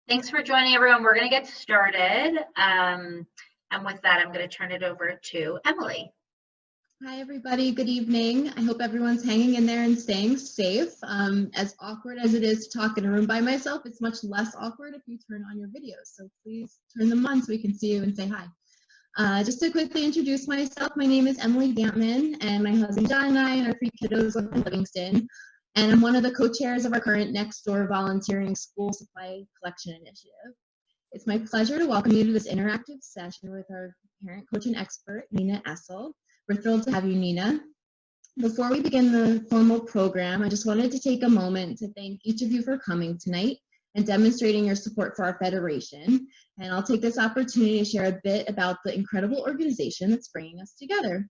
Thanks for joining, everyone. We're going to get started. And with that, I'm going to turn it over to Emily. Hi, everybody. Good evening. I hope everyone's hanging in there and staying safe. As awkward as it is to talk in a room by myself, it's much less awkward if you turn on your videos. So please turn them on so we can see you and say hi. Just to quickly introduce myself, my name is Emily Dampman, and my husband John and I and our 3 kiddos live in Livingston. And I'm one of the co-chairs of our current Next Door Volunteering School Supply Collection Initiative. It's my pleasure to welcome you to this interactive session with our parent coach and expert, Nina Essel. We're thrilled to have you, Nina. Before we begin the formal program, I just wanted to take a moment to thank each of you for coming tonight and demonstrating your support for our federation. And I'll take this opportunity to share a bit about the incredible organization that's bringing us together.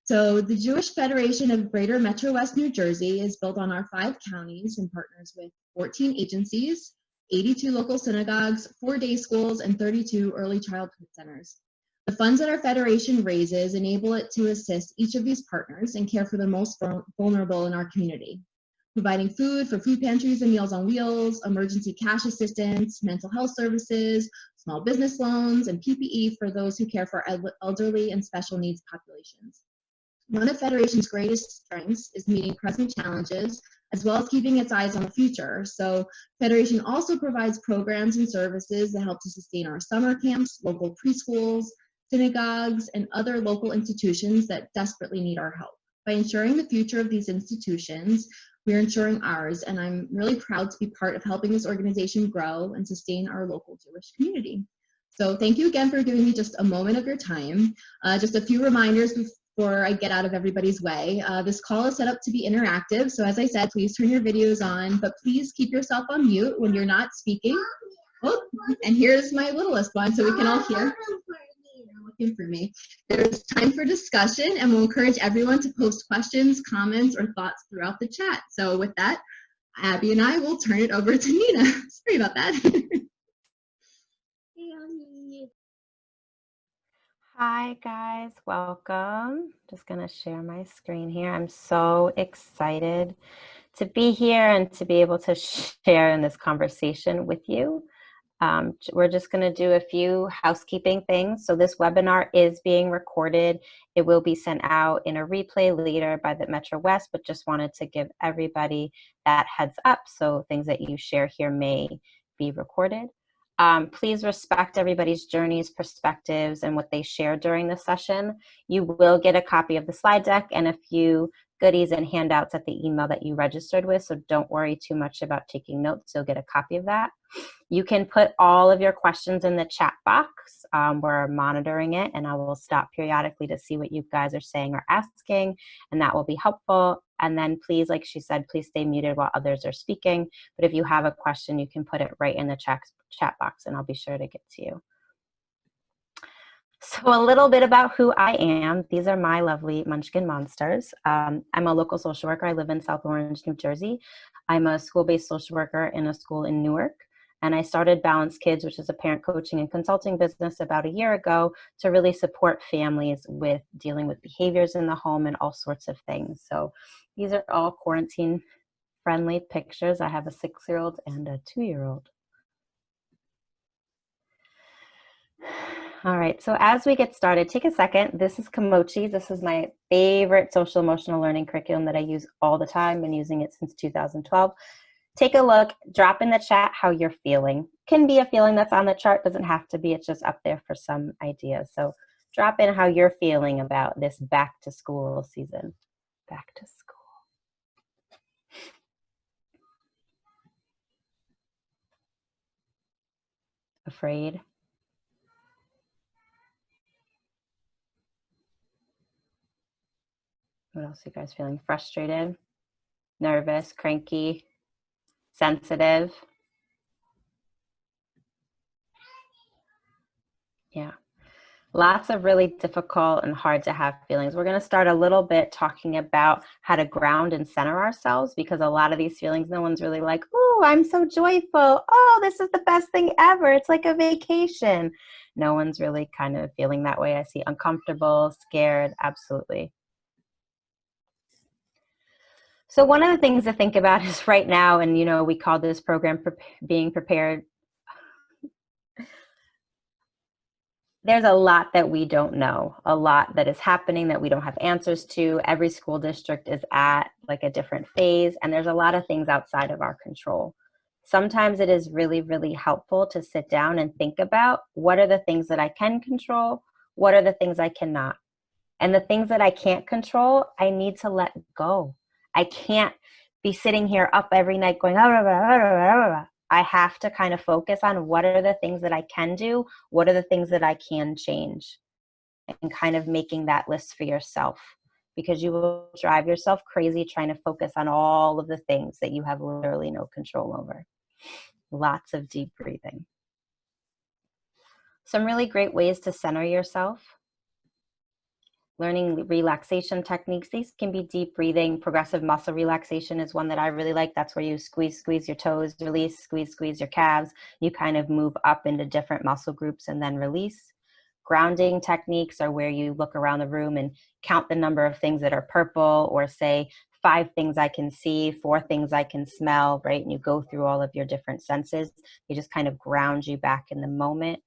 So the Jewish Federation of Greater Metro West New Jersey is built on our 5 counties and partners with 14 agencies, 82 local synagogues, 4 day schools, and 32 early childhood centers. The funds that our federation raises enable it to assist each of these partners and care for the most vulnerable in our community, providing food for food pantries and Meals on Wheels, emergency cash assistance, mental health services, small business loans, and PPE for those who care for elderly and special needs populations. One of Federation's greatest strengths is meeting present challenges as well as keeping its eyes on the future. So Federation also provides programs and services that help to sustain our summer camps, local preschools, synagogues, and other local institutions that desperately need our help. By ensuring the future of these institutions, we're ensuring ours, and I'm really proud to be part of helping this organization grow and sustain our local Jewish community. So thank you again for giving me just a moment of your time. Just a few reminders before I get out of everybody's way. This call is set up to be interactive, so as I said, please turn your videos on, but please keep yourself on mute when you're not speaking. Oh, and here's my littlest one so we can all hear. Looking for me. There's time for discussion, and we'll encourage everyone to post questions, comments, or thoughts throughout the chat. So with that, Abby and I will turn it over to Nina. Sorry about that. Hi guys, welcome. Just gonna share my screen here. I'm so excited to be here and to be able to share in this conversation with you. We're just going to do a few housekeeping things. So this webinar is being recorded. It will be sent out in a replay later by the Metro West, but just wanted to give everybody that heads up. So things that you share here may be recorded. Please respect everybody's journeys, perspectives, and what they share during the session. You will get a copy of the slide deck and a few goodies and handouts at the email that you registered with, so don't worry too much about taking notes. You'll get a copy of that. You can put all of your questions in the chat box. We're monitoring it, and I will stop periodically to see what you guys are saying or asking, and that will be helpful. And then please, like she said, please stay muted while others are speaking. But if you have a question, you can put it right in the chat box, and I'll be sure to get to you. So a little bit about who I am. These are my lovely Munchkin monsters. I'm a local social worker. I live in South Orange, New Jersey. I'm a school-based social worker in a school in Newark. And I started Balance Kids, which is a parent coaching and consulting business, about a year ago to really support families with dealing with behaviors in the home and all sorts of things. So these are all quarantine-friendly pictures. I have a 6-year-old and a 2-year-old. All right, so as we get started, take a second. This is Kamochi. This is my favorite social emotional learning curriculum that I use all the time. I've been using it since 2012. Take a look, drop in the chat how you're feeling. Can be a feeling that's on the chart, doesn't have to be, it's just up there for some ideas. So drop in how you're feeling about this back to school season. Back to school. Afraid? What else are you guys feeling? Frustrated, nervous, cranky, sensitive? Yeah. Lots of really difficult and hard to have feelings. We're going to start a little bit talking about how to ground and center ourselves, because a lot of these feelings, no one's really like, oh, I'm so joyful. Oh, this is the best thing ever. It's like a vacation. No one's really kind of feeling that way. I see uncomfortable, scared, absolutely. So one of the things to think about is right now, and you know, we call this program Being Prepared. there's a lot that we don't know, a lot that is happening that we don't have answers to. Every school district is at like a different phase, and there's a lot of things outside of our control. Sometimes it is really, really helpful to sit down and think about what are the things that I can control, what are the things I cannot. And the things that I can't control, I need to let go. I can't be sitting here up every night going, "Ah, rah, rah, rah, rah, rah, rah." I have to kind of focus on what are the things that I can do, what are the things that I can change, and kind of making that list for yourself, because you will drive yourself crazy trying to focus on all of the things that you have literally no control over. Lots of deep breathing. Some really great ways to center yourself. Learning relaxation techniques. These can be deep breathing. Progressive muscle relaxation is one that I really like. That's where you squeeze your toes, release, squeeze your calves. You kind of move up into different muscle groups and then release. Grounding techniques are where you look around the room and count the number of things that are purple, or say 5 things I can see, 4 things I can smell, right? And you go through all of your different senses. They just kind of ground you back in the moment.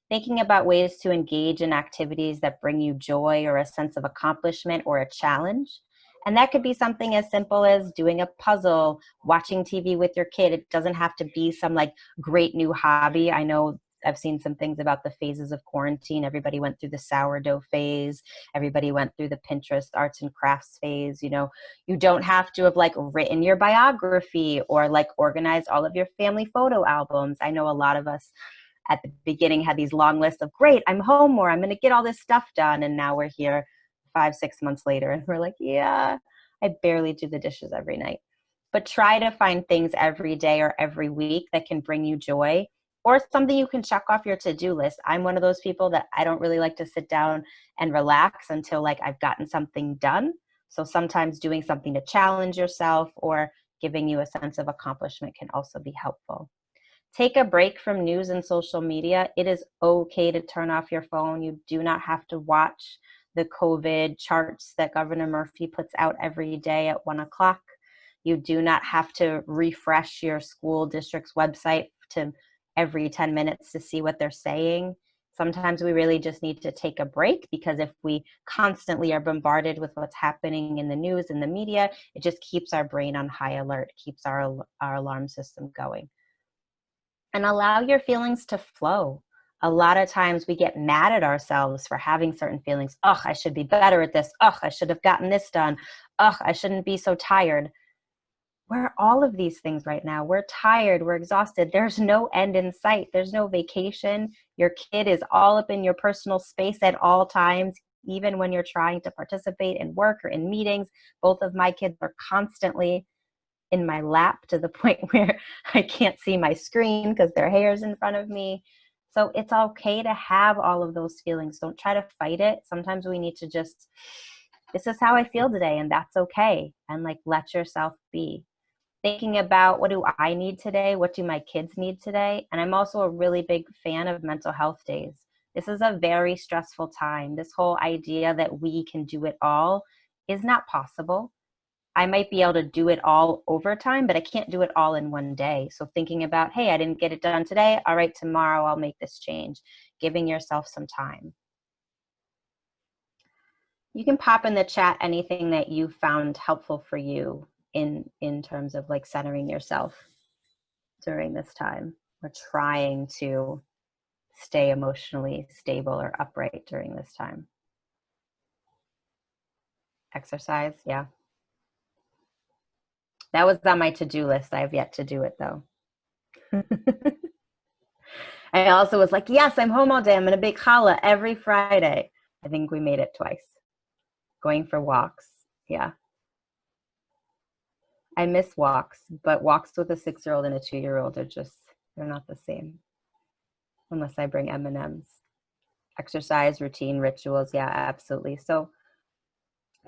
Thinking about ways to engage in activities that bring you joy or a sense of accomplishment or a challenge. And that could be something as simple as doing a puzzle, watching TV with your kid. It doesn't have to be some like great new hobby. I know I've seen some things about the phases of quarantine. Everybody went through the sourdough phase. Everybody went through the Pinterest arts and crafts phase. You know, you don't have to have like written your biography or like organized all of your family photo albums. I know a lot of us at the beginning had these long lists of, great, I'm home more, I'm going to get all this stuff done. And now we're here 5-6 months later and we're like, yeah, I barely do the dishes every night. But try to find things every day or every week that can bring you joy, or something you can check off your to-do list. I'm one of those people that I don't really like to sit down and relax until like I've gotten something done. So sometimes doing something to challenge yourself or giving you a sense of accomplishment can also be helpful. Take a break from news and social media. It is okay to turn off your phone. You do not have to watch the COVID charts that Governor Murphy puts out every day at 1 o'clock. You do not have to refresh your school district's website to every 10 minutes to see what they're saying. Sometimes we really just need to take a break, because if we constantly are bombarded with what's happening in the news and the media, it just keeps our brain on high alert, keeps our alarm system going. And allow your feelings to flow. A lot of times we get mad at ourselves for having certain feelings. Oh, I should be better at this. Oh, I should have gotten this done. Oh, I shouldn't be so tired. We're all of these things right now. We're tired. We're exhausted. There's no end in sight. There's no vacation. Your kid is all up in your personal space at all times, even when you're trying to participate in work or in meetings. Both of my kids are constantly in my lap to the point where I can't see my screen because their hair's in front of me. So it's okay to have all of those feelings. Don't try to fight it. Sometimes we need to just, this is how I feel today, and that's okay. And like, let yourself be. Thinking about, what do I need today? What do my kids need today? And I'm also a really big fan of mental health days. This is a very stressful time. This whole idea that we can do it all is not possible. I might be able to do it all over time, but I can't do it all in one day. So thinking about, hey, I didn't get it done today. All right, tomorrow I'll make this change. Giving yourself some time. You can pop in the chat anything that you found helpful for you in terms of like centering yourself during this time, or trying to stay emotionally stable or upright during this time. Exercise, yeah. That was on my to-do list. I have yet to do it though. I also was like, yes, I'm home all day. I'm going to bake challah every Friday. I think we made it twice. Going for walks. Yeah. I miss walks, but walks with a 6-year-old and a 2-year-old are just, they're not the same. Unless I bring M&Ms. Exercise, routine, rituals. Yeah, absolutely. So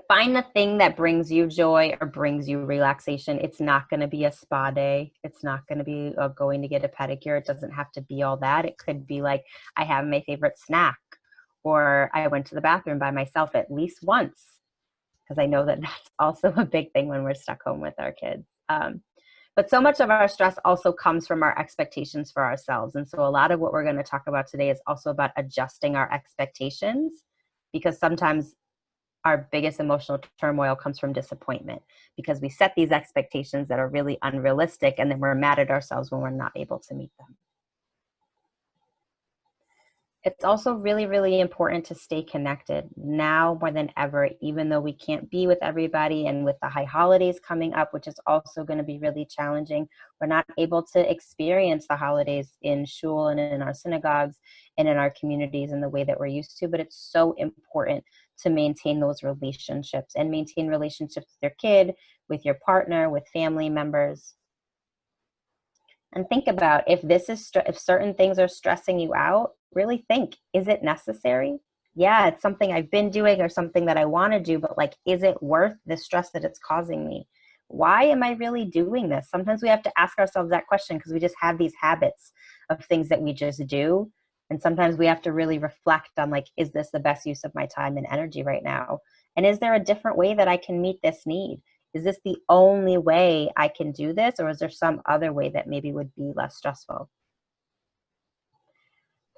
find the thing that brings you joy or brings you relaxation. It's not going to be a spa day. It's not going to be going to get a pedicure. It doesn't have to be all that. It could be like, I have my favorite snack, or I went to the bathroom by myself at least once, because I know that that's also a big thing when we're stuck home with our kids. But so much of our stress also comes from our expectations for ourselves. And so a lot of what we're going to talk about today is also about adjusting our expectations, because sometimes our biggest emotional turmoil comes from disappointment, because we set these expectations that are really unrealistic, and then we're mad at ourselves when we're not able to meet them. It's also really, really important to stay connected now more than ever, even though we can't be with everybody, and with the high holidays coming up, which is also going to be really challenging. We're not able to experience the holidays in shul and in our synagogues and in our communities in the way that we're used to, but it's so important to maintain those relationships, and maintain relationships with your kid, with your partner, with family members. And think about, if if certain things are stressing you out, really think, is it necessary? Yeah, it's something I've been doing or something that I want to do, but like, is it worth the stress that it's causing me? Why am I really doing this? Sometimes we have to ask ourselves that question, because we just have these habits of things that we just do. And sometimes we have to really reflect on, like, is this the best use of my time and energy right now? And is there a different way that I can meet this need? Is this the only way I can do this? Or is there some other way that maybe would be less stressful?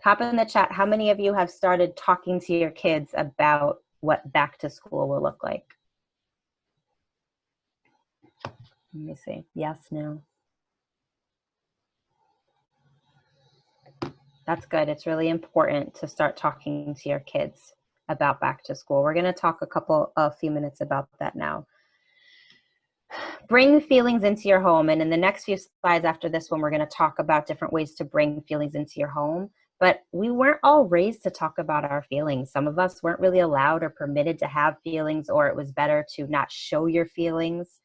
Pop in the chat, how many of you have started talking to your kids about what back to school will look like? Let me see. Yes, no. That's good. It's really important to start talking to your kids about back to school. We're going to talk a few minutes about that now. Bring feelings into your home. And in the next few slides after this one, we're going to talk about different ways to bring feelings into your home. But we weren't all raised to talk about our feelings. Some of us weren't really allowed or permitted to have feelings, or it was better to not show your feelings.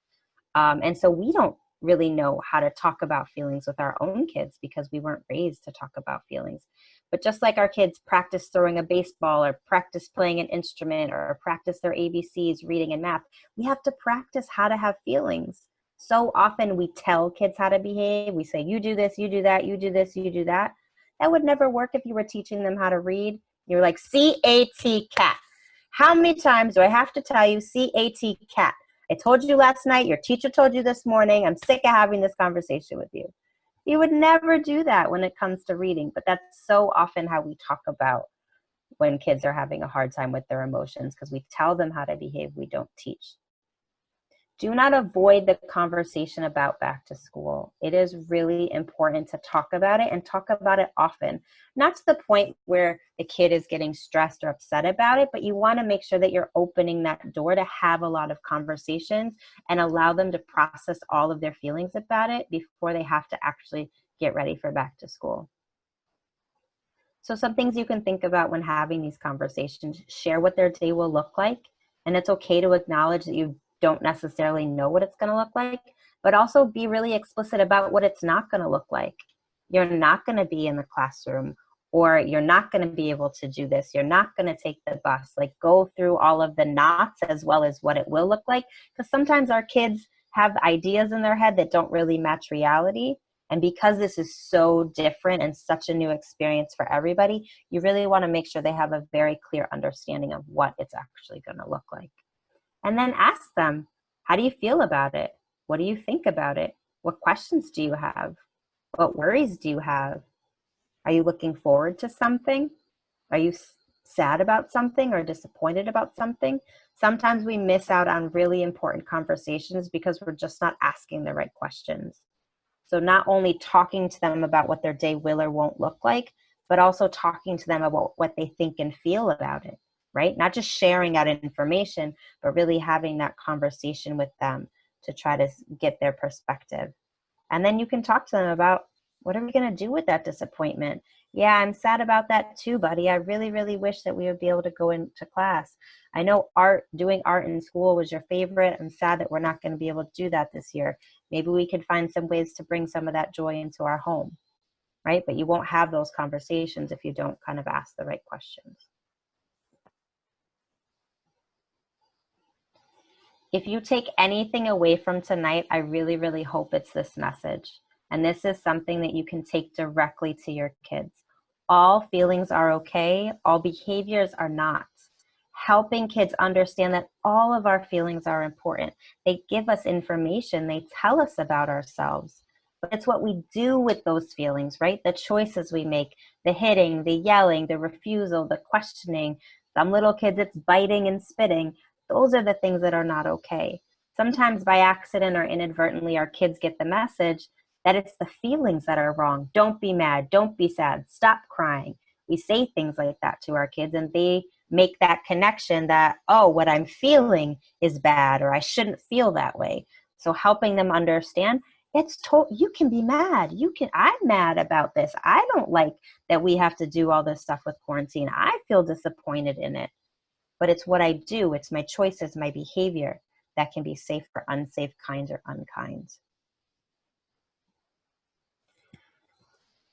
And so we don't really know how to talk about feelings with our own kids, because we weren't raised to talk about feelings. But just like our kids practice throwing a baseball, or practice playing an instrument, or practice their ABCs, reading and math, we have to practice how to have feelings. So often we tell kids how to behave. We say, you do this, you do that, you do this, you do that. That would never work if you were teaching them how to read. You're like, C-A-T, cat. How many times do I have to tell you C-A-T, cat? I told you last night, your teacher told you this morning, I'm sick of having this conversation with you. You would never do that when it comes to reading, but that's so often how we talk about when kids are having a hard time with their emotions, because we tell them how to behave, we don't teach. Do not avoid the conversation about back to school. It is really important to talk about it, and talk about it often. Not to the point where the kid is getting stressed or upset about it, but you want to make sure that you're opening that door to have a lot of conversations and allow them to process all of their feelings about it before they have to actually get ready for back to school. So some things you can think about when having these conversations: share what their day will look like. And it's okay to acknowledge that you don't necessarily know what it's going to look like, but also be really explicit about what it's not going to look like. You're not going to be in the classroom, or you're not going to be able to do this. You're not going to take the bus. Like, go through all of the nots as well as what it will look like, because sometimes our kids have ideas in their head that don't really match reality. And because this is so different and such a new experience for everybody, you really want to make sure they have a very clear understanding of what it's actually going to look like. And then ask them, how do you feel about it? What do you think about it? What questions do you have? What worries do you have? Are you looking forward to something? Are you sad about something or disappointed about something? Sometimes we miss out on really important conversations because we're just not asking the right questions. So not only talking to them about what their day will or won't look like, but also talking to them about what they think and feel about it, right? Not just sharing out information, but really having that conversation with them to try to get their perspective. And then you can talk to them about, what are we going to do with that disappointment? Yeah, I'm sad about that too, buddy. I really, really wish that we would be able to go into class. I know doing art in school was your favorite. I'm sad that we're not going to be able to do that this year. Maybe we could find some ways to bring some of that joy into our home, right? But you won't have those conversations if you don't kind of ask the right questions. If you take anything away from tonight, I really, really hope it's this message. And this is something that you can take directly to your kids. All feelings are okay. All behaviors are not. helping kids understand that all of our feelings are important. They give us information, they tell us about ourselves. But it's what we do with those feelings, right? The choices we make, the hitting, the yelling, the refusal, the questioning. Some little kids, it's biting and spitting. Those are the things that are not okay. Sometimes by accident or inadvertently, our kids get the message that it's the feelings that are wrong. Don't be mad. Don't be sad. Stop crying. We say things like that to our kids, and they make that connection that, oh, what I'm feeling is bad, or I shouldn't feel that way. So helping them understand, you can be mad. I'm mad about this. I don't like that we have to do all this stuff with quarantine. I feel disappointed in it. But it's what I do. It's my choices, my behavior that can be safe or unsafe, kind or unkind.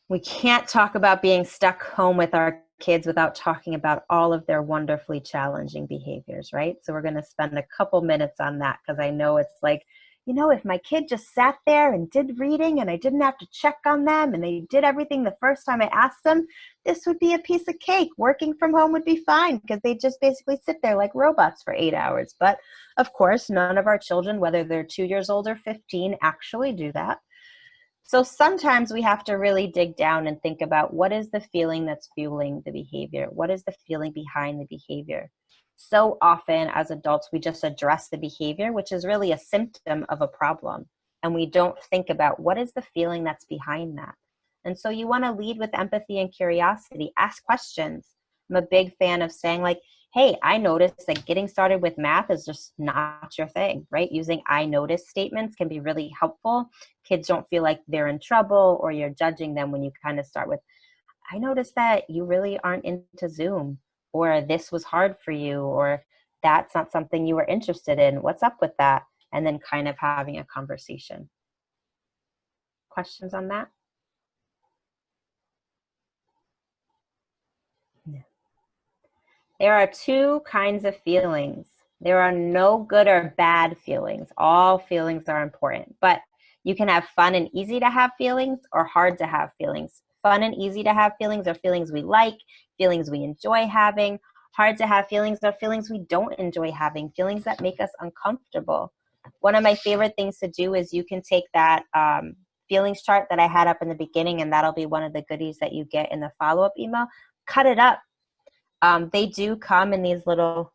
We can't talk about being stuck home with our kids without talking about all of their wonderfully challenging behaviors, right? So we're going to spend a couple minutes on that, because I know it's like, if my kid just sat there and did reading and I didn't have to check on them and they did everything the first time I asked them, this would be a piece of cake. Working from home would be fine, because they just basically sit there like robots for 8 hours. But of course, none of our children, whether they're 2 years old or 15, actually do that. So sometimes we have to really dig down and think about, what is the feeling that's fueling the behavior? What is the feeling behind the behavior? So often as adults, we just address the behavior, which is really a symptom of a problem. And we don't think about, what is the feeling that's behind that? And so you want to lead with empathy and curiosity. Ask questions. I'm a big fan of saying, like, hey, I noticed that getting started with math is just not your thing, right? Using I notice statements can be really helpful. Kids don't feel like they're in trouble or you're judging them when you kind of start with, I noticed that you really aren't into Zoom, or this was hard for you, or that's not something you were interested in. What's up with that? And then kind of having a conversation. Questions on that? Yeah. There are two kinds of feelings. There are no good or bad feelings. All feelings are important, but you can have fun and easy to have feelings, or hard to have feelings. Fun and easy to have feelings are feelings we like, feelings we enjoy having. Hard to have feelings are feelings we don't enjoy having, feelings that make us uncomfortable. One of my favorite things to do is, you can take that feelings chart that I had up in the beginning, and that'll be one of the goodies that you get in the follow-up email. Cut it up. They do come in these little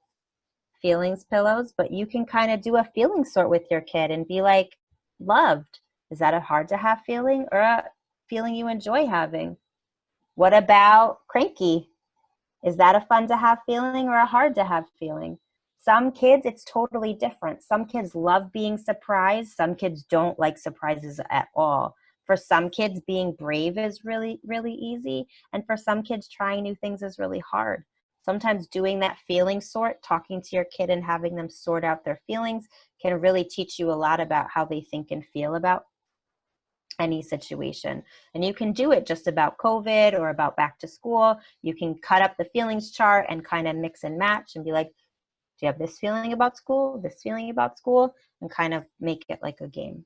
feelings pillows, but you can kind of do a feeling sort with your kid and be like, loved. Is that a hard to have feeling, or a feeling you enjoy having? What about cranky? Is that a fun to have feeling or a hard to have feeling? Some kids, it's totally different. Some kids love being surprised. Some kids don't like surprises at all. For some kids, being brave is really, really easy. And for some kids, trying new things is really hard. Sometimes doing that feeling sort, talking to your kid and having them sort out their feelings, can really teach you a lot about how they think and feel about any situation. And you can do it just about COVID or about back to school. You can cut up the feelings chart and kind of mix and match and be like, do you have this feeling about school, this feeling about school, and kind of make it like a game.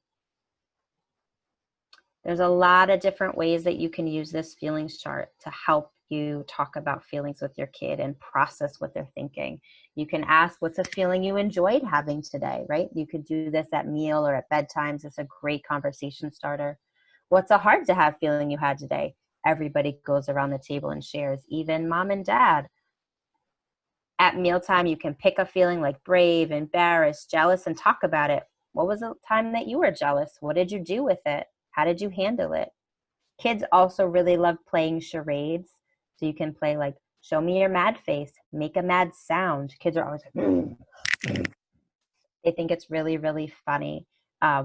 There's a lot of different ways that you can use this feelings chart to help you talk about feelings with your kid and process what they're thinking. You can ask, what's a feeling you enjoyed having today, right? You could do this at meal or at bedtimes. It's a great conversation starter. What's a hard to have feeling you had today? Everybody goes around the table and shares, even mom and dad. At mealtime, you can pick a feeling like brave, embarrassed, jealous, and talk about it. What was the time that you were jealous? What did you do with it? How did you handle it? Kids also really love playing charades. So you can play like, show me your mad face, make a mad sound. Kids are always like, they think it's really, really funny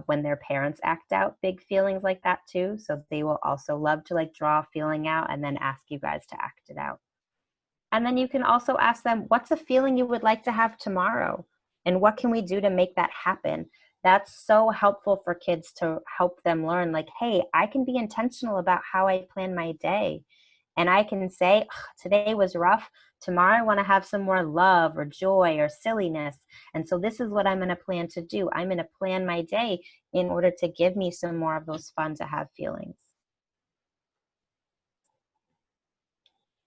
when their parents act out big feelings like that too. So they will also love to like draw a feeling out and then ask you guys to act it out. And then you can also ask them, what's a feeling you would like to have tomorrow? And what can we do to make that happen? That's so helpful for kids to help them learn, like, hey, I can be intentional about how I plan my day. And I can say, today was rough. Tomorrow I want to have some more love or joy or silliness. And so this is what I'm going to plan to do. I'm going to plan my day in order to give me some more of those fun to have feelings.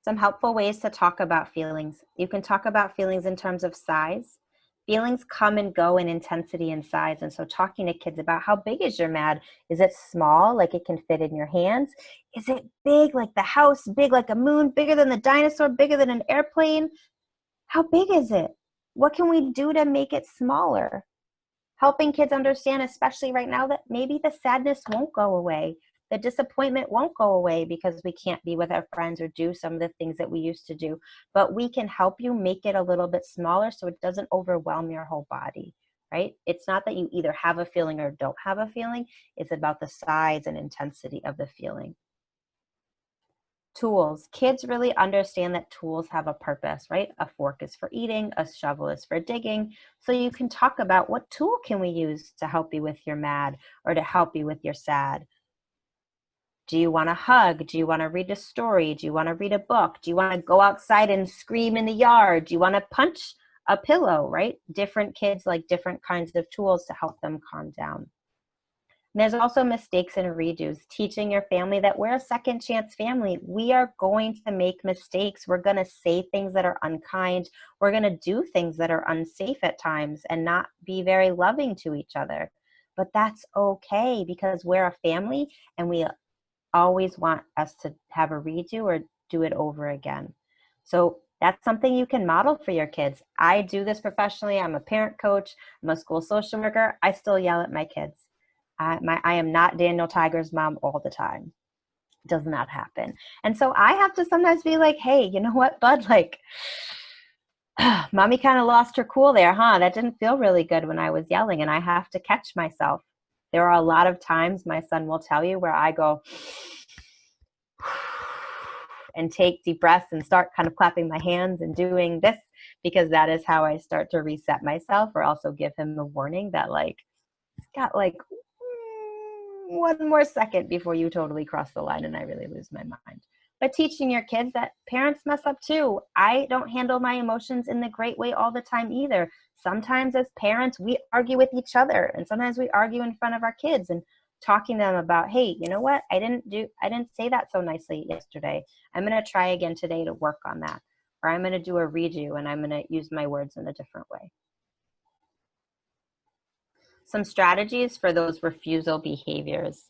Some helpful ways to talk about feelings. You can talk about feelings in terms of size. Feelings come and go in intensity and size. And so talking to kids about how big is your mad? Is it small, like it can fit in your hands? Is it big, like the house, big like a moon, bigger than the dinosaur, bigger than an airplane? How big is it? What can we do to make it smaller? Helping kids understand, especially right now, that maybe the sadness won't go away. The disappointment won't go away because we can't be with our friends or do some of the things that we used to do. But we can help you make it a little bit smaller so it doesn't overwhelm your whole body, right? It's not that you either have a feeling or don't have a feeling. It's about the size and intensity of the feeling. Tools. Kids really understand that tools have a purpose, right? A fork is for eating, a shovel is for digging. So you can talk about what tool can we use to help you with your mad or to help you with your sad. Do you want to hug? Do you want to read a story? Do you want to read a book? Do you want to go outside and scream in the yard? Do you want to punch a pillow, right? Different kids like different kinds of tools to help them calm down. And there's also mistakes and redos. Teaching your family that we're a second chance family. We are going to make mistakes. We're going to say things that are unkind. We're going to do things that are unsafe at times and not be very loving to each other. But that's okay because we're a family and we always want us to have a redo or do it over again. So that's something you can model for your kids. I do this professionally. I'm a parent coach. I'm a school social worker. I still yell at my kids. I am not Daniel Tiger's mom all the time. It does not happen. And so I have to sometimes be like, hey, you know what, bud? Like, mommy kind of lost her cool there, huh? That didn't feel really good when I was yelling, and I have to catch myself. There are a lot of times, my son will tell you, where I go and take deep breaths and start kind of clapping my hands and doing this, because that is how I start to reset myself, or also give him a warning that like, got like 1 more second before you totally cross the line and I really lose my mind. But teaching your kids that parents mess up too. I don't handle my emotions in the great way all the time either. Sometimes as parents, we argue with each other, and sometimes we argue in front of our kids, and talking to them about, hey, you know what? I didn't say that so nicely yesterday. I'm going to try again today to work on that. Or I'm going to do a redo and I'm going to use my words in a different way. Some strategies for those refusal behaviors.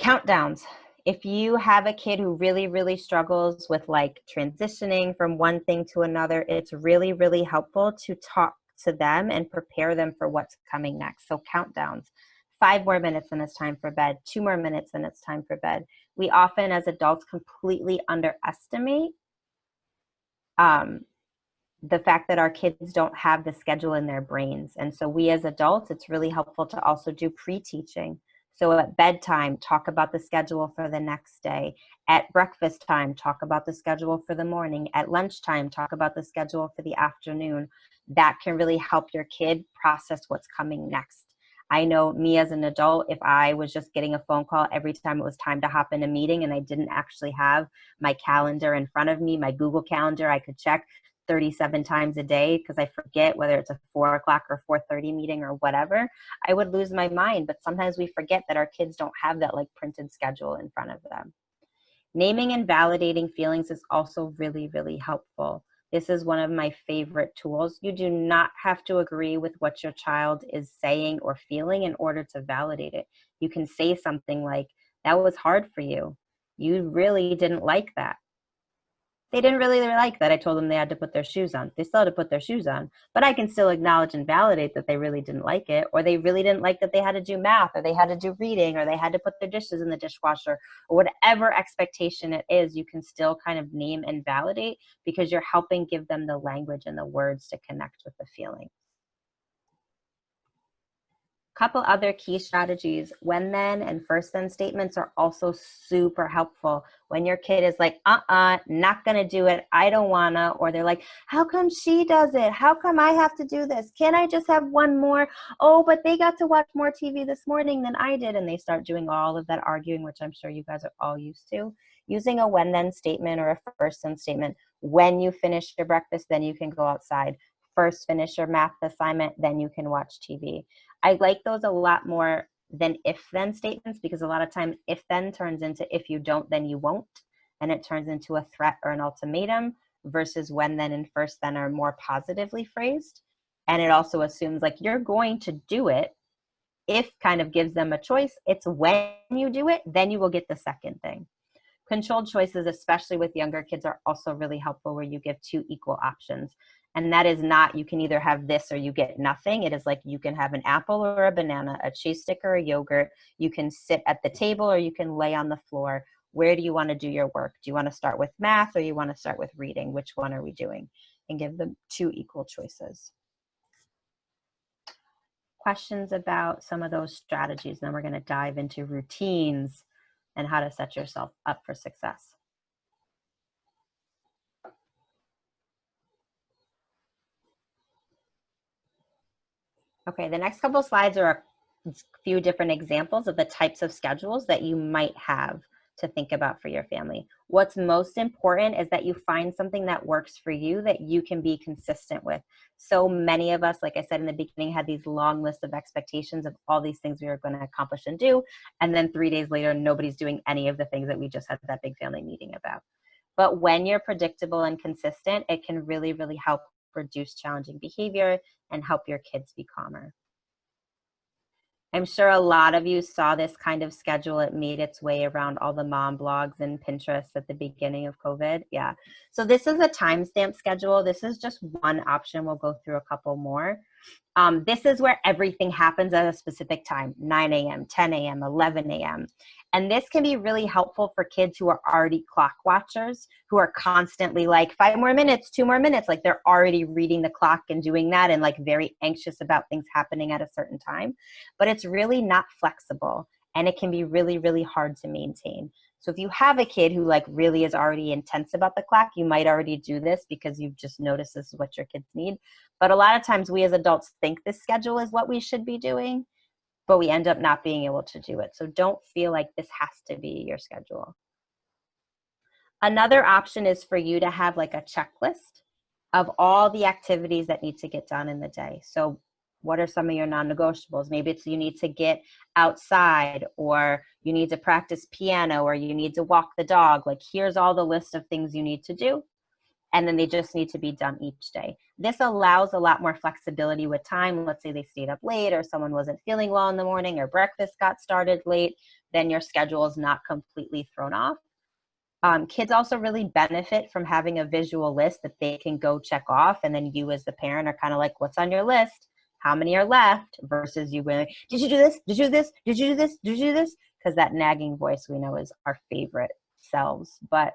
Countdowns. If you have a kid who really, really struggles with like transitioning from one thing to another, it's really, really helpful to talk to them and prepare them for what's coming next. So countdowns. 5 more minutes and it's time for bed. 2 more minutes and it's time for bed. We often as adults completely underestimate the fact that our kids don't have the schedule in their brains. And so we as adults, it's really helpful to also do pre-teaching. So at bedtime, talk about the schedule for the next day. At breakfast time, talk about the schedule for the morning. At lunchtime, talk about the schedule for the afternoon. That can really help your kid process what's coming next. I know me as an adult, if I was just getting a phone call every time it was time to hop in a meeting and I didn't actually have my calendar in front of me, my Google Calendar, I could check 37 times a day because I forget whether it's a 4 o'clock or 4:30 meeting or whatever, I would lose my mind. But sometimes we forget that our kids don't have that like printed schedule in front of them. Naming and validating feelings is also really, really helpful. This is one of my favorite tools. You do not have to agree with what your child is saying or feeling in order to validate it. You can say something like, that was hard for you. You really didn't like that. They didn't really like that I told them they had to put their shoes on. They still had to put their shoes on, but I can still acknowledge and validate that they really didn't like it, or they really didn't like that they had to do math, or they had to do reading, or they had to put their dishes in the dishwasher, or whatever expectation it is. You can still kind of name and validate because you're helping give them the language and the words to connect with the feeling. Couple other key strategies. When then and first then statements are also super helpful. When your kid is like, not gonna do it, I don't wanna, or they're like, how come she does it? How come I have to do this? Can't I just have one more? Oh, but they got to watch more TV this morning than I did. And they start doing all of that arguing, which I'm sure you guys are all used to. Using a when then statement or a first then statement. When you finish your breakfast, then you can go outside. First finish your math assignment, then you can watch TV. I like those a lot more than if then statements, because a lot of time if then turns into if you don't, then you won't. and it turns into a threat or an ultimatum, versus when, then, and first then are more positively phrased. And it also assumes like you're going to do it. If kind of gives them a choice, it's when you do it, then you will get the second thing. Controlled choices, especially with younger kids, are also really helpful, where you give 2 equal options. And that is not, you can either have this or you get nothing. It is like, you can have an apple or a banana, a cheese stick or a yogurt. You can sit at the table or you can lay on the floor. Where do you want to do your work? Do you want to start with math or you want to start with reading? Which one are we doing? And give them 2 equal choices. Questions about some of those strategies, then we're going to dive into routines and how to set yourself up for success. Okay, the next couple of slides are a few different examples of the types of schedules that you might have to think about for your family. What's most important is that you find something that works for you, that you can be consistent with. So many of us, like I said in the beginning, had these long lists of expectations of all these things we were going to accomplish and do. And then 3 days later, nobody's doing any of the things that we just had that big family meeting about. But when you're predictable and consistent, it can really, really help reduce challenging behavior and help your kids be calmer. I'm sure a lot of you saw this kind of schedule. It made its way around all the mom blogs and Pinterest at the beginning of COVID. Yeah. So this is a timestamp schedule. This is just one option. We'll go through a couple more. This is where everything happens at a specific time, 9 a.m., 10 a.m., 11 a.m. And this can be really helpful for kids who are already clock watchers, who are constantly like 5 more minutes, 2 more minutes, like they're already reading the clock and doing that and like very anxious about things happening at a certain time. But it's really not flexible and it can be really, really hard to maintain. So if you have a kid who like really is already intense about the clock, you might already do this because you've just noticed this is what your kids need. But a lot of times we as adults think this schedule is what we should be doing, but we end up not being able to do it. So don't feel like this has to be your schedule. Another option is for you to have like a checklist of all the activities that need to get done in the day. So what are some of your non-negotiables? Maybe it's you need to get outside, or you need to practice piano, or you need to walk the dog. Like here's all the list of things you need to do. And then they just need to be done each day. This allows a lot more flexibility with time. Let's say they stayed up late, or someone wasn't feeling well in the morning, or breakfast got started late, then your schedule is not completely thrown off. Kids also really benefit from having a visual list that they can go check off. And then you as the parent are kind of like, what's on your list? How many are left? Versus you going, did you do this? Did you do this? Did you do this? Did you do this? Because that nagging voice we know is our favorite selves. But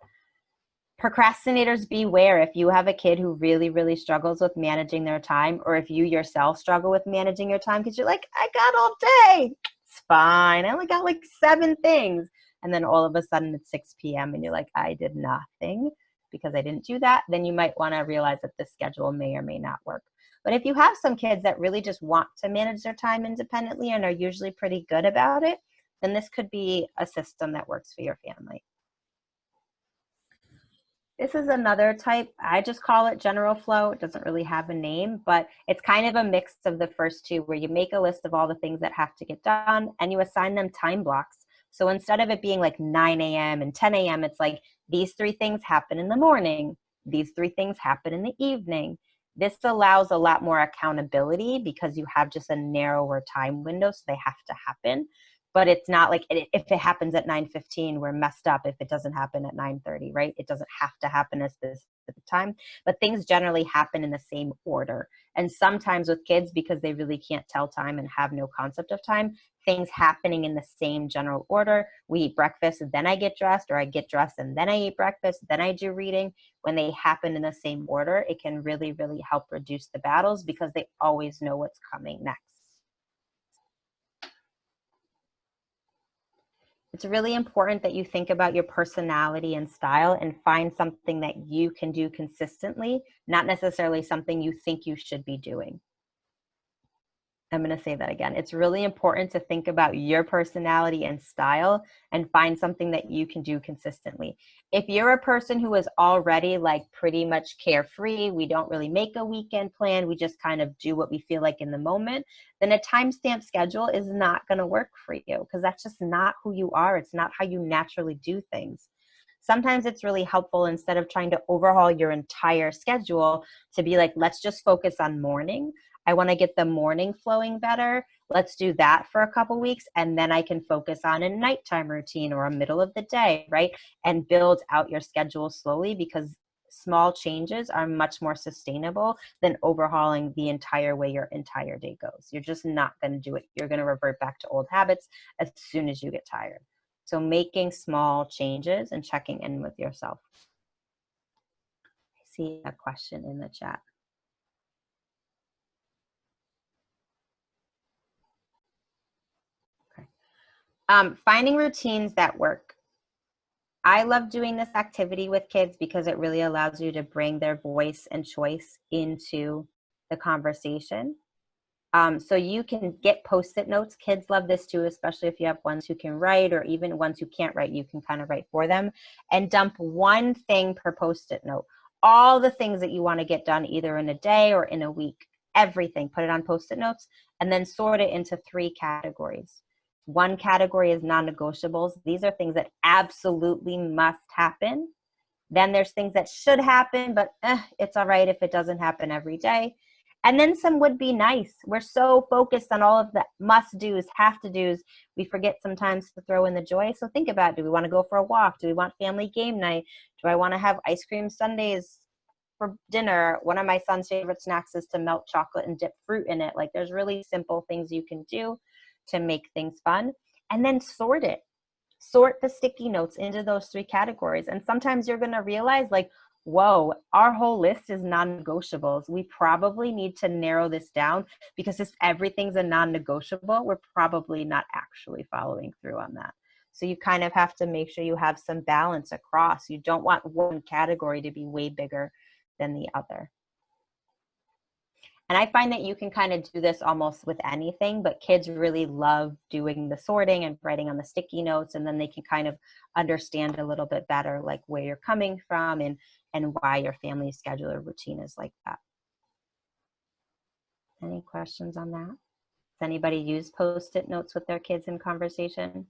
procrastinators, beware. If you have a kid who really, really struggles with managing their time, or if you yourself struggle with managing your time because you're like, I got all day. It's fine. I only got like 7 things. And then all of a sudden it's 6 p.m. and you're like, I did nothing because I didn't do that. Then you might want to realize that this schedule may or may not work. But if you have some kids that really just want to manage their time independently and are usually pretty good about it, then this could be a system that works for your family. This is another type. I just call it general flow. It doesn't really have a name, but it's kind of a mix of the first two, where you make a list of all the things that have to get done and you assign them time blocks. So instead of it being like 9 a.m. and 10 a.m., it's like these 3 things happen in the morning. These 3 things happen in the evening. This allows a lot more accountability because you have just a narrower time window, so they have to happen. But it's not like if it happens at 9:15, we're messed up if it doesn't happen at 9:30, right? It doesn't have to happen at this time, but things generally happen in the same order. And sometimes with kids, because they really can't tell time and have no concept of time, things happening in the same general order. We eat breakfast and then I get dressed, or I get dressed and then I eat breakfast, then I do reading. When they happen in the same order, it can really, really help reduce the battles because they always know what's coming next. It's really important that you think about your personality and style and find something that you can do consistently, not necessarily something you think you should be doing. I'm going to say that again. It's really important to think about your personality and style and find something that you can do consistently. If you're a person who is already like pretty much carefree, we don't really make a weekend plan, we just kind of do what we feel like in the moment, then a timestamp schedule is not going to work for you because that's just not who you are. It's not how you naturally do things. sometimes it's really helpful, instead of trying to overhaul your entire schedule, to be like, let's just focus on morning. I want to get the morning flowing better. Let's do that for a couple weeks, and then I can focus on a nighttime routine or a middle of the day, right? And build out your schedule slowly, because small changes are much more sustainable than overhauling the entire way your entire day goes. You're just not going to do it. You're going to revert back to old habits as soon as you get tired. So making small changes and checking in with yourself. I see a question in the chat. Okay. Finding routines that work. I love doing this activity with kids because it really allows you to bring their voice and choice into the conversation. So you can get Post-it notes. Kids love this too, especially if you have ones who can write, or even ones who can't write, you can kind of write for them, and dump one thing per Post-it note. All the things that you want to get done either in a day or in a week, everything, put it on Post-it notes, and then sort it into 3 categories. One category is non-negotiables. These are things that absolutely must happen. Then there's things that should happen, but it's all right if it doesn't happen every day. And then some would be nice. We're so focused on all of the must-dos, have-to-dos, we forget sometimes to throw in the joy. So think about, do we want to go for a walk? Do we want family game night? Do I want to have ice cream sundaes for dinner? One of my son's favorite snacks is to melt chocolate and dip fruit in it. Like, there's really simple things you can do to make things fun. And then sort it. Sort the sticky notes into those 3 categories. And sometimes you're going to realize, like, whoa, our whole list is non-negotiables. We probably need to narrow this down, because if everything's a non-negotiable, we're probably not actually following through on that. So you kind of have to make sure you have some balance across. You don't want one category to be way bigger than the other. And I find that you can kind of do this almost with anything, but kids really love doing the sorting and writing on the sticky notes, and then they can kind of understand a little bit better, like, where you're coming from and why your family schedule or routine is like that. Any questions on that? Does anybody use Post-it notes with their kids in conversation?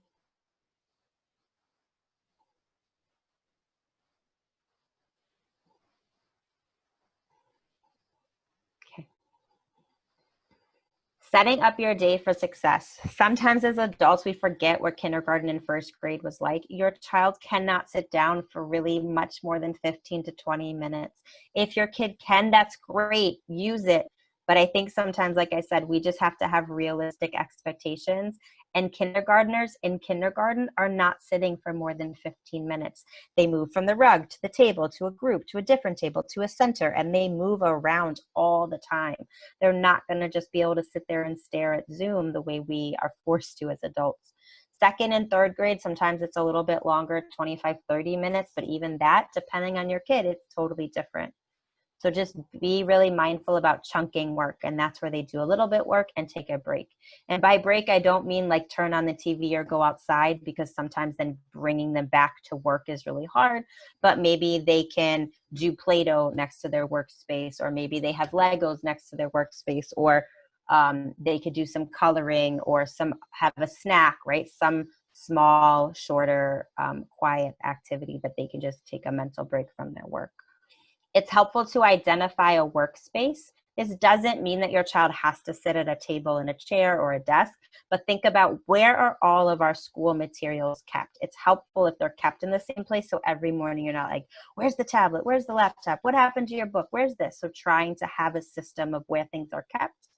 Setting up your day for success. Sometimes as adults, we forget what kindergarten and first grade was like. Your child cannot sit down for really much more than 15 to 20 minutes. If your kid can, that's great. Use it. But I think sometimes, like I said, we just have to have realistic expectations. And kindergartners in kindergarten are not sitting for more than 15 minutes. They move from the rug to the table, to a group, to a different table, to a center, and they move around all the time. They're not going to just be able to sit there and stare at Zoom the way we are forced to as adults. Second and third grade, sometimes it's a little bit longer, 25, 30 minutes, but even that, depending on your kid, it's totally different. So just be really mindful about chunking work, and that's where they do a little bit work and take a break. And by break, I don't mean like turn on the TV or go outside, because sometimes then bringing them back to work is really hard, but maybe they can do Play-Doh next to their workspace, or maybe they have Legos next to their workspace, or they could do some coloring, or have a snack, right? Some small, shorter, quiet activity that they can just take a mental break from their work. It's helpful to identify a workspace. This doesn't mean that your child has to sit at a table and a chair or a desk, but think about, where are all of our school materials kept? It's helpful if they're kept in the same place, so every morning you're not like, where's the tablet? Where's the laptop? What happened to your book? Where's this? So trying to have a system of where things are kept.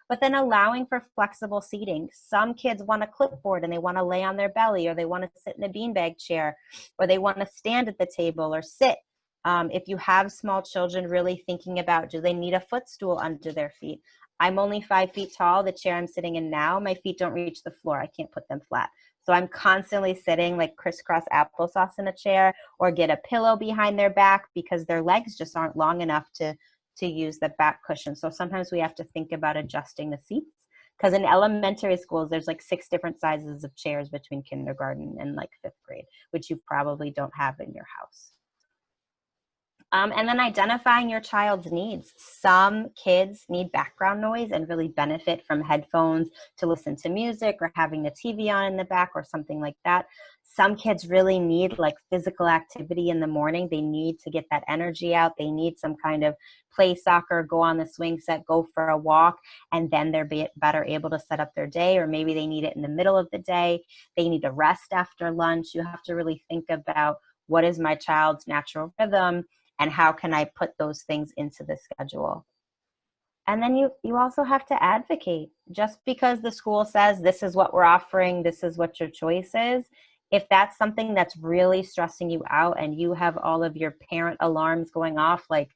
But then allowing for flexible seating. Some kids want a clipboard and they want to lay on their belly, or they want to sit in a beanbag chair, or they want to stand at the table or sit. If you have small children, really thinking about, do they need a footstool under their feet? I'm only 5 feet tall. The chair I'm sitting in now, my feet don't reach the floor. I can't put them flat. So I'm constantly sitting like crisscross applesauce in a chair, or get a pillow behind their back, because their legs just aren't long enough to use the back cushion. So sometimes we have to think about adjusting the seats, because in elementary schools, there's like 6 different sizes of chairs between kindergarten and like 5th grade, which you probably don't have in your house. And then identifying your child's needs. Some kids need background noise and really benefit from headphones to listen to music or having the TV on in the back or something like that. Some kids really need like physical activity in the morning. They need to get that energy out. They need some kind of play soccer, go on the swing set, go for a walk, and then they're better able to set up their day. Or maybe they need it in the middle of the day. They need to rest after lunch. You have to really think about what is my child's natural rhythm and how can I put those things into the schedule. And then you also have to advocate. Just because the school says this is what we're offering, this is what your choice is, if that's something that's really stressing you out and you have all of your parent alarms going off, like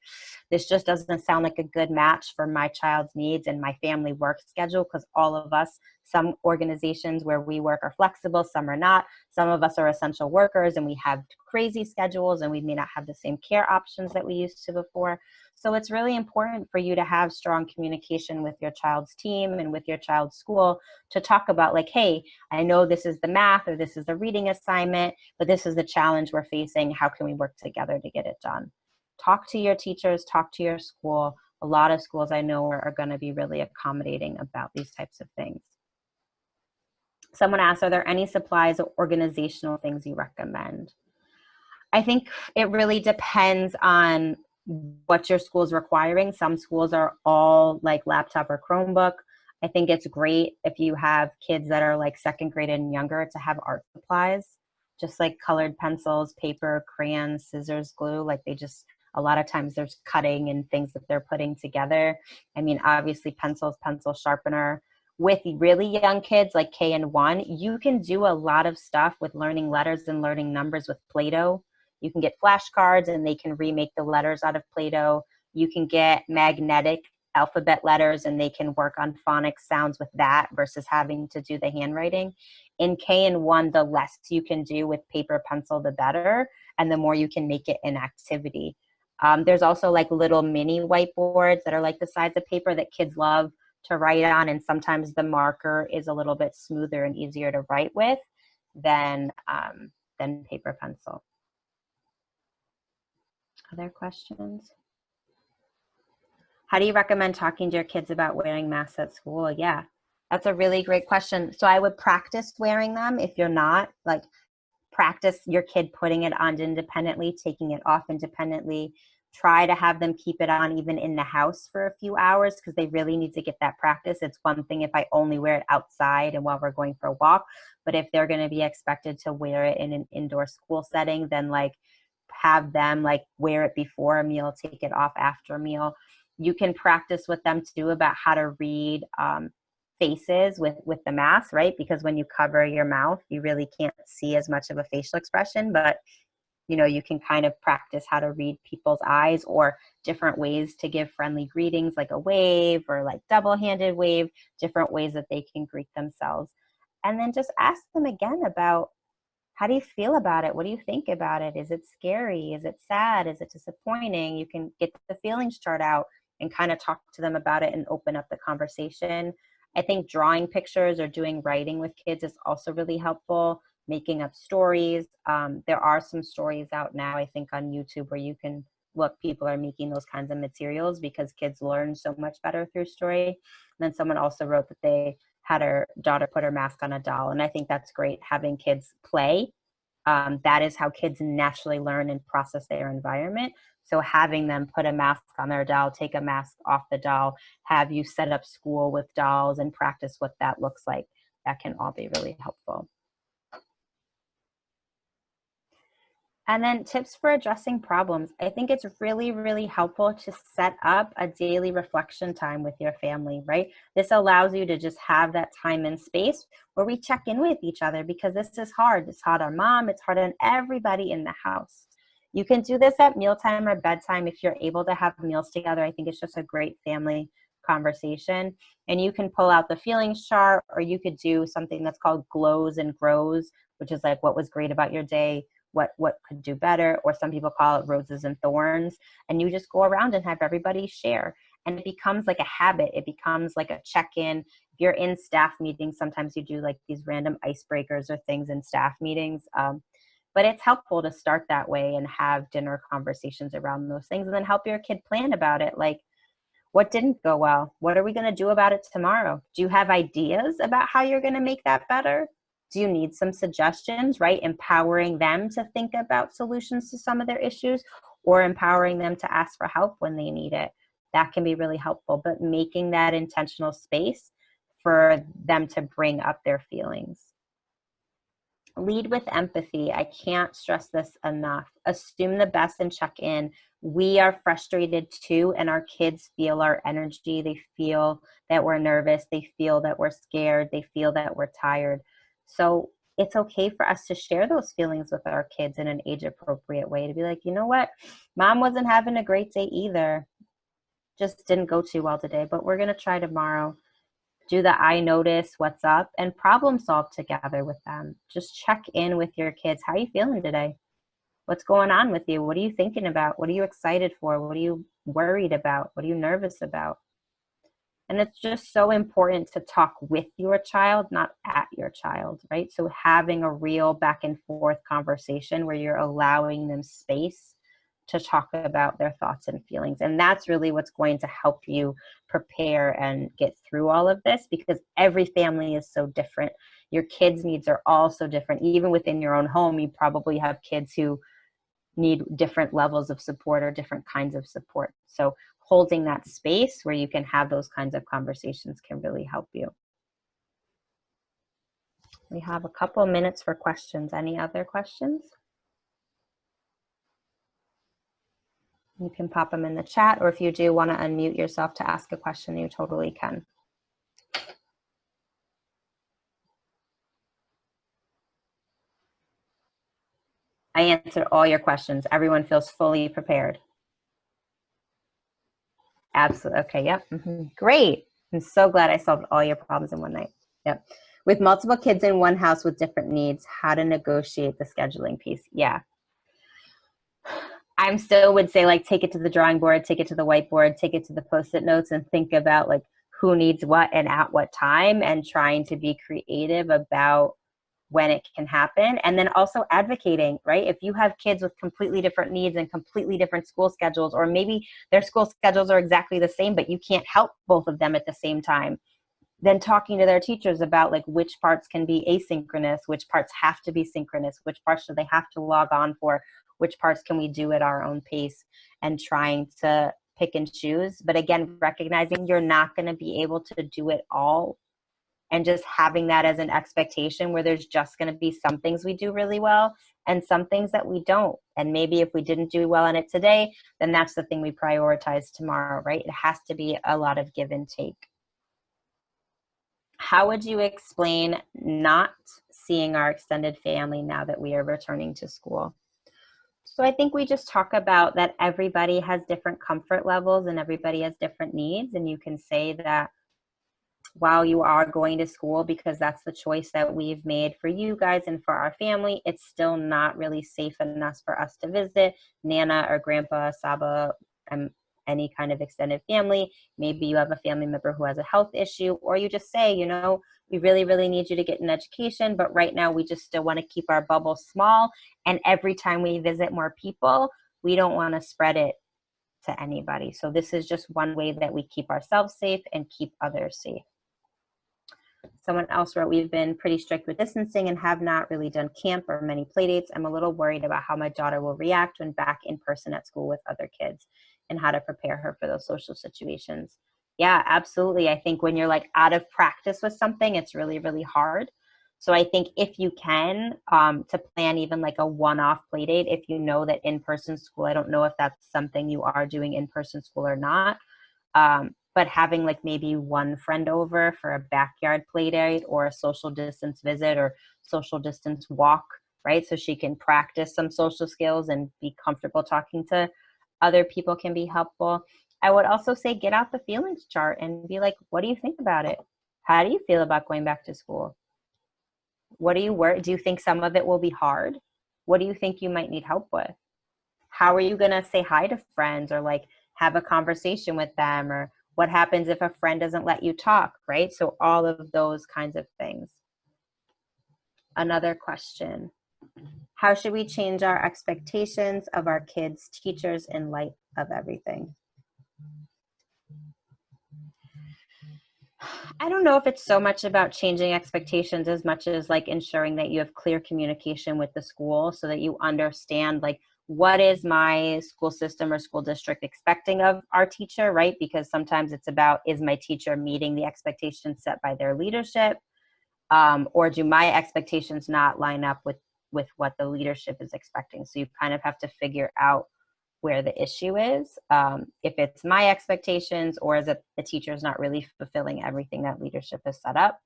this just doesn't sound like a good match for my child's needs and my family work schedule, because all of us, some organizations where we work are flexible, some are not. Some of us are essential workers and we have crazy schedules and we may not have the same care options that we used to before. So it's really important for you to have strong communication with your child's team and with your child's school to talk about like, hey, I know this is the math or this is the reading assignment, but this is the challenge we're facing. How can we work together to get it done? Talk to your teachers, talk to your school. A lot of schools I know are going to be really accommodating about these types of things. Someone asked, are there any supplies or organizational things you recommend? I think it really depends on what your school is requiring. Some schools are all like laptop or Chromebook. I think it's great if you have kids that are like second grade and younger to have art supplies, just like colored pencils, paper, crayons, scissors, glue. Like they just, a lot of times there's cutting and things that they're putting together. I mean, obviously pencils, pencil sharpener. With really young kids like K and 1, you can do a lot of stuff with learning letters and learning numbers with Play-Doh. You can get flashcards and they can remake the letters out of Play-Doh. You can get magnetic alphabet letters and they can work on phonics sounds with that versus having to do the handwriting. In K and 1, the less you can do with paper, pencil, the better, and the more you can make it an activity. There's also like little mini whiteboards that are like the size of paper that kids love to write on, and sometimes the marker is a little bit smoother and easier to write with than paper pencil. Other questions? How do you recommend talking to your kids about wearing masks at school? Yeah, that's a really great question. So I would practice wearing them. If you're not, like practice your kid putting it on independently, taking it off independently. Try to have them keep it on even in the house for a few hours because they really need to get that practice. It's one thing if I only wear it outside and while we're going for a walk, but if they're going to be expected to wear it in an indoor school setting, then like have them like wear it before a meal, take it off after a meal. You can practice with them too about how to read faces with the mask, right? Because when you cover your mouth, you really can't see as much of a facial expression, but you know, you can kind of practice how to read people's eyes or different ways to give friendly greetings, like a wave or like double-handed wave, different ways that they can greet themselves. And then just ask them again about, how do you feel about it? What do you think about it? Is it scary? Is it sad? Is it disappointing? You can get the feelings chart out and kind of talk to them about it and open up the conversation. I think drawing pictures or doing writing with kids is also really helpful. Making up stories. There are some stories out now, I think, on YouTube where you can look, people are making those kinds of materials because kids learn so much better through story. And then someone also wrote that they had her daughter put her mask on a doll. And I think that's great, having kids play. That is how kids naturally learn and process their environment. So having them put a mask on their doll, take a mask off the doll, have you set up school with dolls and practice what that looks like, that can all be really helpful. And then tips for addressing problems. I think it's really, really helpful to set up a daily reflection time with your family, right? This allows you to just have that time and space where we check in with each other because this is hard. It's hard on mom. It's hard on everybody in the house. You can do this at mealtime or bedtime if you're able to have meals together. I think it's just a great family conversation. And you can pull out the feelings chart, or you could do something that's called glows and grows, which is like what was great about your day, what could do better, or some people call it roses and thorns. And you just go around and have everybody share. And it becomes like a habit. It becomes like a check-in. If you're in staff meetings, sometimes you do like these random icebreakers or things in staff meetings. But it's helpful to start that way and have dinner conversations around those things, and then help your kid plan about it. Like, what didn't go well? What are we going to do about it tomorrow? Do you have ideas about how you're going to make that better? Do you need some suggestions, right? Empowering them to think about solutions to some of their issues, or empowering them to ask for help when they need it. That can be really helpful, but making that intentional space for them to bring up their feelings. Lead with empathy. I can't stress this enough. Assume the best and check in. We are frustrated too, and our kids feel our energy. They feel that we're nervous. They feel that we're scared. They feel that we're tired. So it's okay for us to share those feelings with our kids in an age-appropriate way, to be like, you know what? Mom wasn't having a great day either. Just didn't go too well today, but we're going to try tomorrow. Do the I notice, what's up, and problem solve together with them. Just check in with your kids. How are you feeling today? What's going on with you? What are you thinking about? What are you excited for? What are you worried about? What are you nervous about? And it's just so important to talk with your child, not at your child, right? So having a real back and forth conversation where you're allowing them space to talk about their thoughts and feelings. And that's really what's going to help you prepare and get through all of this, because every family is so different. Your kids' needs are all so different. Even within your own home, you probably have kids who need different levels of support or different kinds of support. So holding that space where you can have those kinds of conversations can really help you. We have a couple minutes for questions. Any other questions? You can pop them in the chat, or if you do want to unmute yourself to ask a question, you totally can. I answered all your questions. Everyone feels fully prepared. Absolutely. Okay. Yep. Great. I'm so glad I solved all your problems in one night. Yep. With multiple kids in one house with different needs, how to negotiate the scheduling piece. Yeah. I'm still would say, like, take it to the drawing board, take it to the whiteboard, take it to the Post-it notes, and think about like who needs what and at what time, and trying to be creative about when it can happen. And then also advocating, right? If you have kids with completely different needs and completely different school schedules, or maybe their school schedules are exactly the same, but you can't help both of them at the same time, then talking to their teachers about like which parts can be asynchronous, which parts have to be synchronous, which parts do they have to log on for, which parts can we do at our own pace, and trying to pick and choose. But again, recognizing you're not going to be able to do it all, and just having that as an expectation where there's just going to be some things we do really well and some things that we don't. And maybe if we didn't do well in it today, then that's the thing we prioritize tomorrow, right? It has to be a lot of give and take. How would you explain not seeing our extended family now that we are returning to school? So I think we just talk about that everybody has different comfort levels and everybody has different needs. And you can say that while you are going to school, because that's the choice that we've made for you guys and for our family, it's still not really safe enough for us to visit Nana or Grandpa, Saba, any kind of extended family. Maybe you have a family member who has a health issue, or you just say, you know, we really, really need you to get an education, but right now we just still want to keep our bubble small. And every time we visit more people, we don't want to spread it to anybody. So this is just one way that we keep ourselves safe and keep others safe. Someone else wrote, we've been pretty strict with distancing and have not really done camp or many play dates. I'm a little worried about how my daughter will react when back in person at school with other kids, and how to prepare her for those social situations. Yeah, absolutely. I think when you're like out of practice with something, it's really, really hard. So I think if you can, to plan even like a one-off play date, if you know that in-person school, I don't know if that's something you are doing in-person school or not, but having like maybe one friend over for a backyard play date or a social distance visit or social distance walk, right? So she can practice some social skills and be comfortable talking to other people can be helpful. I would also say get out the feelings chart and be like, what do you think about it? How do you feel about going back to school? What do you think some of it will be hard? What do you think you might need help with? How are you going to say hi to friends or like have a conversation with them? Or what happens if a friend doesn't let you talk, right? So all of those kinds of things. Another question. How should we change our expectations of our kids' teachers in light of everything? I don't know if it's so much about changing expectations as much as like ensuring that you have clear communication with the school so that you understand like what is my school system or school district expecting of our teacher, right? Because sometimes it's about, is my teacher meeting the expectations set by their leadership? Or do my expectations not line up with what the leadership is expecting? So you kind of have to figure out where the issue is, if it's my expectations or is it the teacher's not really fulfilling everything that leadership has set up.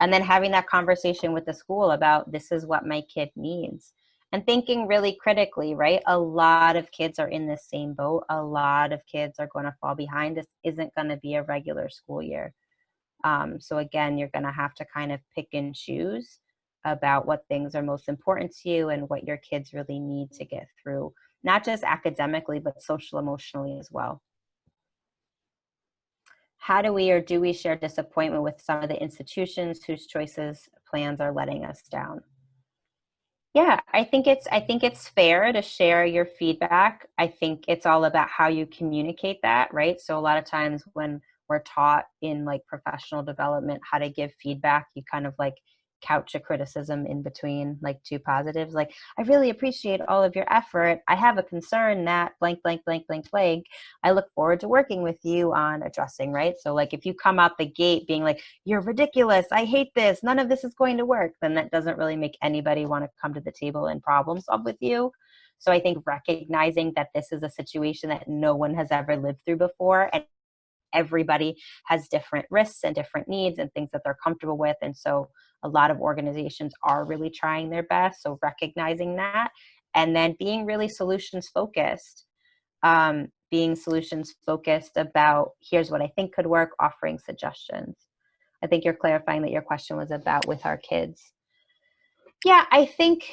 And then having that conversation with the school about, this is what my kid needs. And thinking really critically, right? A lot of kids are in the same boat. A lot of kids are going to fall behind. This isn't going to be a regular school year. So again, you're going to have to kind of pick and choose about what things are most important to you and what your kids really need to get through, not just academically, but social emotionally as well. How do we or do we share disappointment with some of the institutions whose choices plans are letting us down? Yeah, I think it's fair to share your feedback. I think it's all about how you communicate that, right? So a lot of times when we're taught in like professional development how to give feedback, you kind of like couch a criticism in between like two positives. Like, I really appreciate all of your effort. I have a concern that blank, blank, blank, blank, blank. I look forward to working with you on addressing, right? So like if you come out the gate being like, you're ridiculous, I hate this, none of this is going to work, then that doesn't really make anybody want to come to the table and problem solve with you. So I think recognizing that this is a situation that no one has ever lived through before, and everybody has different risks and different needs and things that they're comfortable with. And so a lot of organizations are really trying their best. So recognizing that, and then being really solutions focused, about here's what I think could work, offering suggestions. I think you're clarifying that your question was about with our kids. Yeah, I think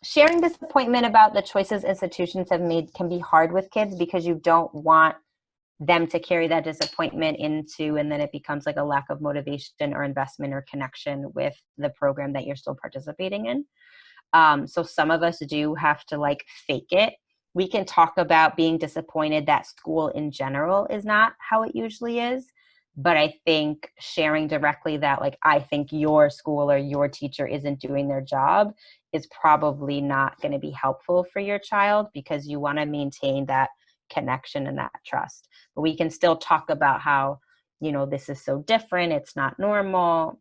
sharing disappointment about the choices institutions have made can be hard with kids because you don't want them to carry that disappointment into, and then it becomes like a lack of motivation or investment or connection with the program that you're still participating in. So some of us do have to like fake it. We can talk about being disappointed that school in general is not how it usually is. But I think sharing directly that like, I think your school or your teacher isn't doing their job is probably not going to be helpful for your child, because you want to maintain that connection and that trust. But we can still talk about how, this is so different. It's not normal.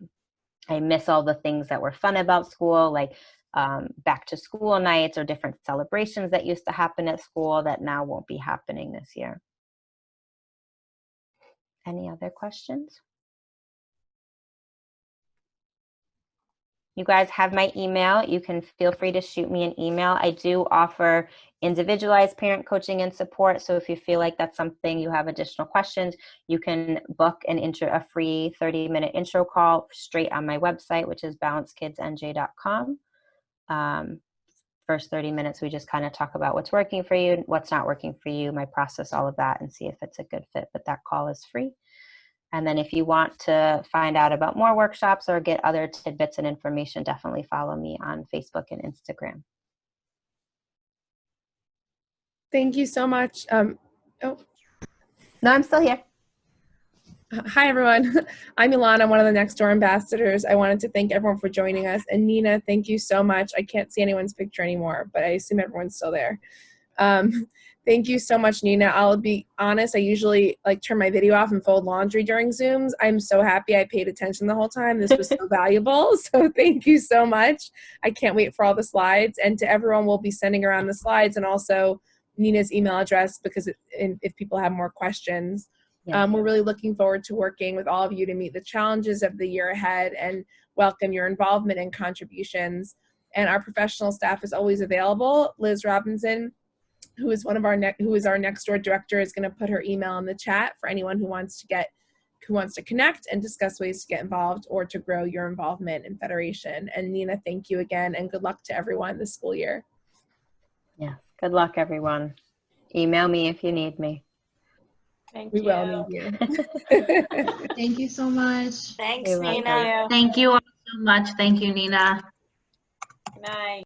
I miss all the things that were fun about school, like back to school nights or different celebrations that used to happen at school that now won't be happening this year. Any other questions? You guys have my email. You can feel free to shoot me an email. I do offer individualized parent coaching and support. So if you feel like that's something, you have additional questions, you can book a free 30-minute intro call straight on my website, which is balancekidsnj.com. First 30 minutes, we just kind of talk about what's working for you, what's not working for you, my process, all of that, and see if it's a good fit. But that call is free. And then if you want to find out about more workshops or get other tidbits and information, definitely follow me on Facebook and Instagram. Thank you so much. No, I'm still here. Hi, everyone. I'm Ilana, one of the Next Door ambassadors. I wanted to thank everyone for joining us. And Nina, thank you so much. I can't see anyone's picture anymore, but I assume everyone's still there. Thank you so much, Nina. I'll be honest, I usually turn my video off and fold laundry during Zooms. I'm so happy I paid attention the whole time. This was so valuable. So thank you so much. I can't wait for all the slides. And to everyone, we'll be sending around the slides and also Nina's email address, because if people have more questions. Yeah. We're really looking forward to working with all of you to meet the challenges of the year ahead and welcome your involvement and contributions. And our professional staff is always available. Liz Robinson, who is our Next Door director, is going to put her email in the chat for anyone who wants to connect and discuss ways to get involved or to grow your involvement in Federation. And Nina, thank you again, and good luck to everyone this school year. Yeah, good luck, everyone. Email me if you need me. We will need you. Thank you so much. Thanks, You're Nina. welcome. Thank you all so much. Thank you, Nina. Good night.